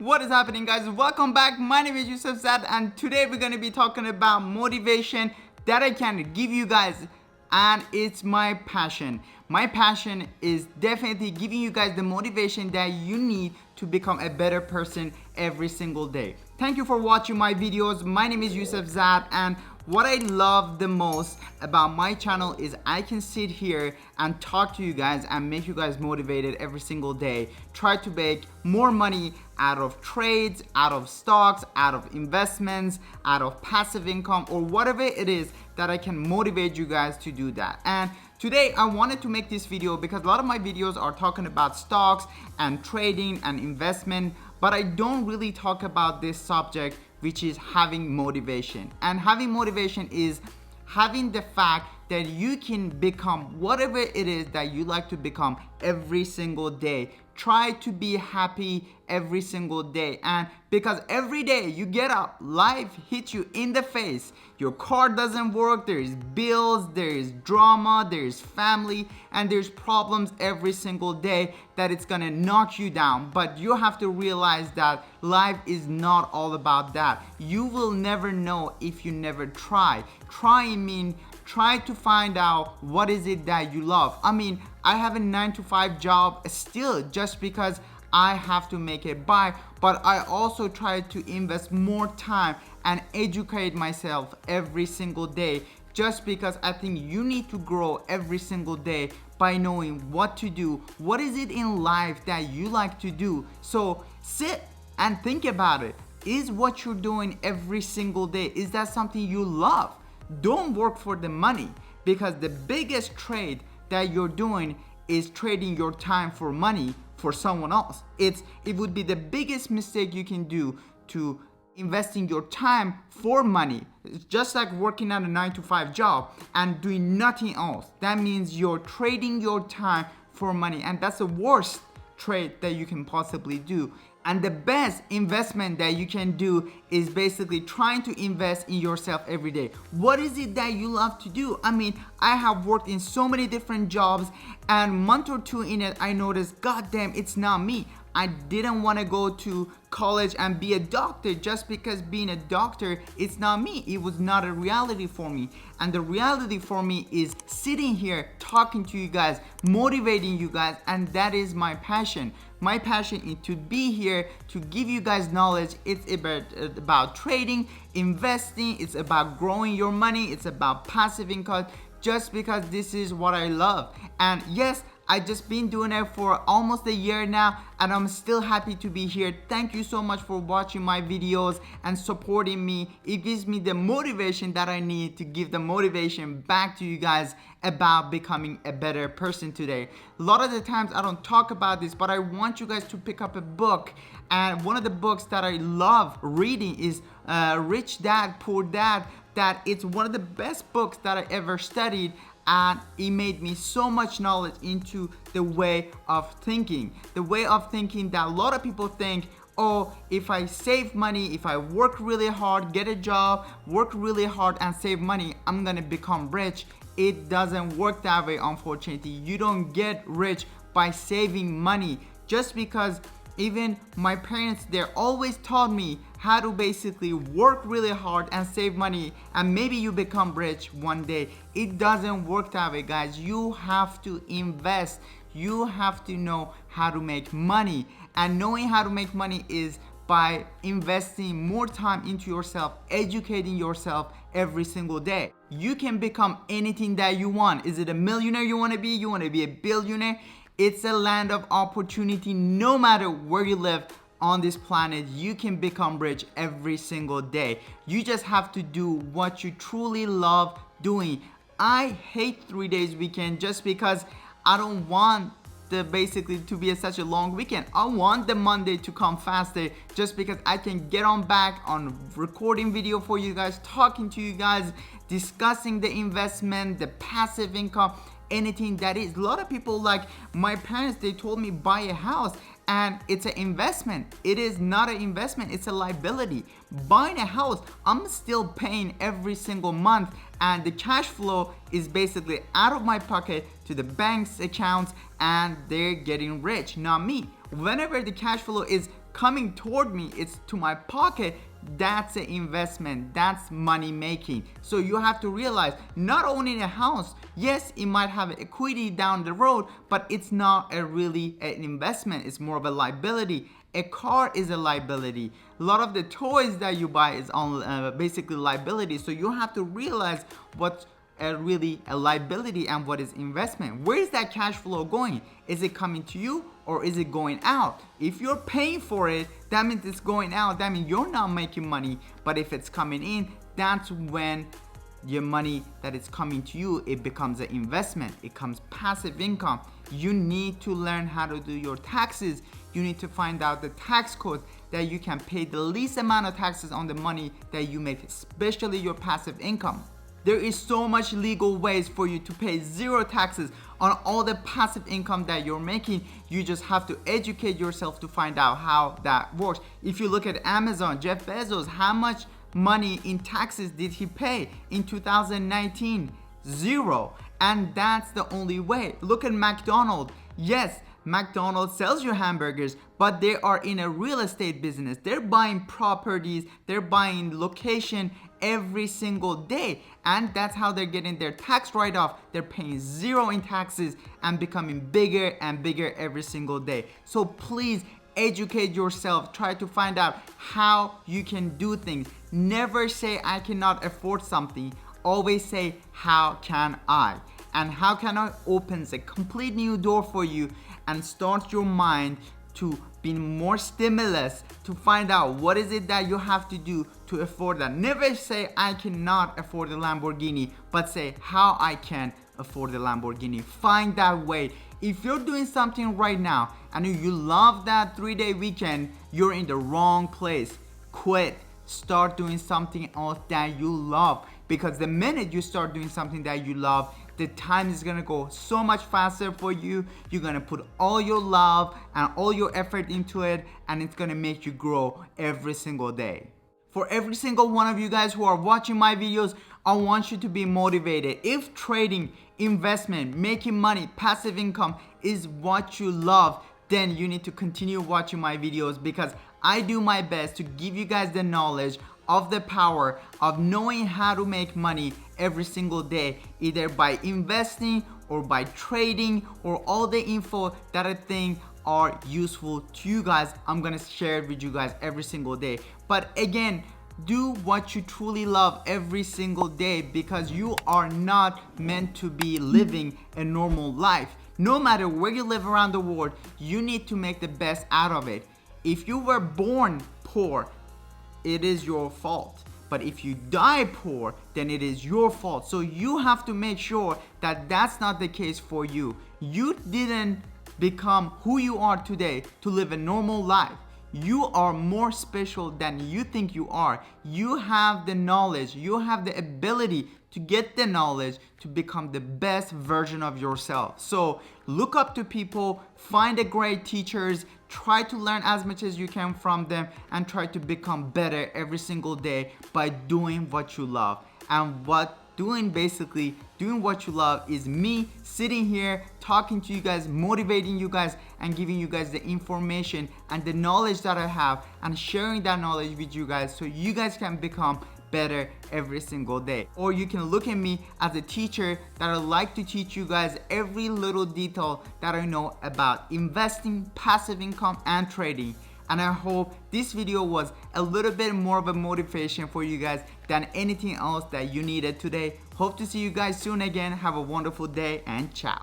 What is happening, guys? Welcome back. My name is Yousef MAY, and today we're going to be talking about motivation that I can give you guys, and it's my passion. My passion is definitely giving you guys the motivation that you need to become a better person every single day. Thank you for watching my videos. My name is Yousef MAY, and what I love the most about my channel is I can sit here and talk to you guys and make you guys motivated every single day. Try to make more money out of trades, out of stocks, out of investments, out of passive income, or whatever it is that I can motivate you guys to do that. And today I wanted to make this video because a lot of my videos are talking about stocks and trading and investment, but I don't really talk about this subject, which is having motivation. And having motivation is having the fact that you can become whatever it is that you like to become every single day. Try to be happy every single day, and because every day you get up, life hits you in the face. Your car doesn't work, there is bills, there is drama, there is family, and there's problems every single day that it's gonna knock you down. But you have to realize that life is not all about that. You will never know if you never try. Try to find out what is it that you love. I mean, I have a 9-to-5 job still just because I have to make it by, but I also try to invest more time and educate myself every single day, just because I think you need to grow every single day by knowing what to do. What is it in life that you like to do? So sit and think about it. Is what you're doing every single day, is that something you love? Don't work for the money, because the biggest trade that you're doing is trading your time for money for someone else. It would be the biggest mistake you can do to investing your time for money. It's just like working at a 9-to-5 job and doing nothing else. That means you're trading your time for money, and that's the worst trade that you can possibly do. And the best investment that you can do is basically trying to invest in yourself every day. What is it that you love to do? I mean, I have worked in so many different jobs, and month or two in it, I noticed, God damn, it's not me. I didn't want to go to college and be a doctor just because being a doctor, it's not me. It was not a reality for me. And the reality for me is sitting here talking to you guys, motivating you guys, and that is my passion. My passion is to be here to give you guys knowledge. It's about trading, investing, it's about growing your money, it's about passive income, just because this is what I love. And yes, I just been doing it for almost a year now, and I'm still happy to be here. Thank you so much for watching my videos and supporting me. It gives me the motivation that I need to give the motivation back to you guys about becoming a better person today. A lot of the times I don't talk about this, but I want you guys to pick up a book. And one of the books that I love reading is Rich Dad, Poor Dad. That it's one of the best books that I ever studied, and it made me so much knowledge into the way of thinking. The way of thinking that a lot of people think, oh, if I save money, if I work really hard, get a job, work really hard and save money, I'm gonna become rich. It doesn't work that way, unfortunately. You don't get rich by saving money. Just because even my parents, they always taught me how to basically work really hard and save money, and maybe you become rich one day. It doesn't work that way, guys. You have to invest. You have to know how to make money, and knowing how to make money is by investing more time into yourself, educating yourself every single day. You can become anything that you want. Is it a millionaire you want to be? You want to be a billionaire? It's a land of opportunity. No matter where you live on this planet, you can become rich every single day. You just have to do what you truly love doing. I hate 3 days weekend just because I don't want basically to be such a long weekend. I want the Monday to come faster, just because I can get on back on recording video for you guys, talking to you guys, discussing the investment, the passive income, anything that is. A lot of people, like my parents, they told me buy a house, and it's an investment. It is not an investment, it's a liability. Buying a house, I'm still paying every single month, and the cash flow is basically out of my pocket to the bank's accounts, and they're getting rich, not me. Whenever the cash flow is coming toward me, it's to my pocket, that's an investment, that's money making. So you have to realize, not owning a house, yes, it might have equity down the road, but it's not really an investment, it's more of a liability. A car is a liability. A lot of the toys that you buy is on basically liability. So you have to realize what's really a liability and what is investment. Where is that cash flow going? Is it coming to you or is it going out? If you're paying for it, that means it's going out. That means you're not making money. But if it's coming in, that's when your money that is coming to you, it becomes an investment. It becomes passive income. You need to learn how to do your taxes. You need to find out the tax codes that you can pay the least amount of taxes on the money that you make, especially your passive income. There is so much legal ways for you to pay zero taxes on all the passive income that you're making. You just have to educate yourself to find out how that works. If you look at Amazon, Jeff Bezos, how much money in taxes did he pay in 2019? Zero. And that's the only way. Look at McDonald's. Yes, McDonald's sells you hamburgers, but they are in a real estate business. They're buying properties, they're buying location every single day, and that's how they're getting their tax write-off. They're paying zero in taxes and becoming bigger and bigger every single day. So please educate yourself. Try to find out how you can do things. Never say I cannot afford something. Always say how can I? And how can I opens a complete new door for you and start your mind to be more stimulus to find out what is it that you have to do to afford that. Never say I cannot afford a Lamborghini, but say how I can afford the Lamborghini. Find that way. If you're doing something right now and you love that 3-day weekend, you're in the wrong place. Quit. Start doing something else that you love, because the minute you start doing something that you love, the time is gonna go so much faster for you. You're gonna put all your love and all your effort into it, and it's gonna make you grow every single day. For every single one of you guys who are watching my videos, I want you to be motivated. If trading, investment, making money, passive income is what you love, then you need to continue watching my videos, because I do my best to give you guys the knowledge of the power of knowing how to make money every single day, either by investing or by trading, or all the info that I think are useful to you guys. I'm gonna share it with you guys every single day. But again, do what you truly love every single day, because you are not meant to be living a normal life. No matter where you live around the world, you need to make the best out of it. If you were born poor, it is your fault. But if you die poor, then it is your fault. So you have to make sure that that's not the case for you. You didn't become who you are today to live a normal life. You are more special than you think you are. You have the knowledge, you have the ability to get the knowledge to become the best version of yourself. So look up to people, find the great teachers, try to learn as much as you can from them, and try to become better every single day by doing what you love. And basically doing what you love is me sitting here talking to you guys, motivating you guys, and giving you guys the information and the knowledge that I have, and sharing that knowledge with you guys so you guys can become better every single day. Or you can look at me as a teacher that I like to teach you guys every little detail that I know about investing, passive income, and trading. And I hope this video was a little bit more of a motivation for you guys than anything else that you needed today. Hope to see you guys soon again. Have a wonderful day, and ciao.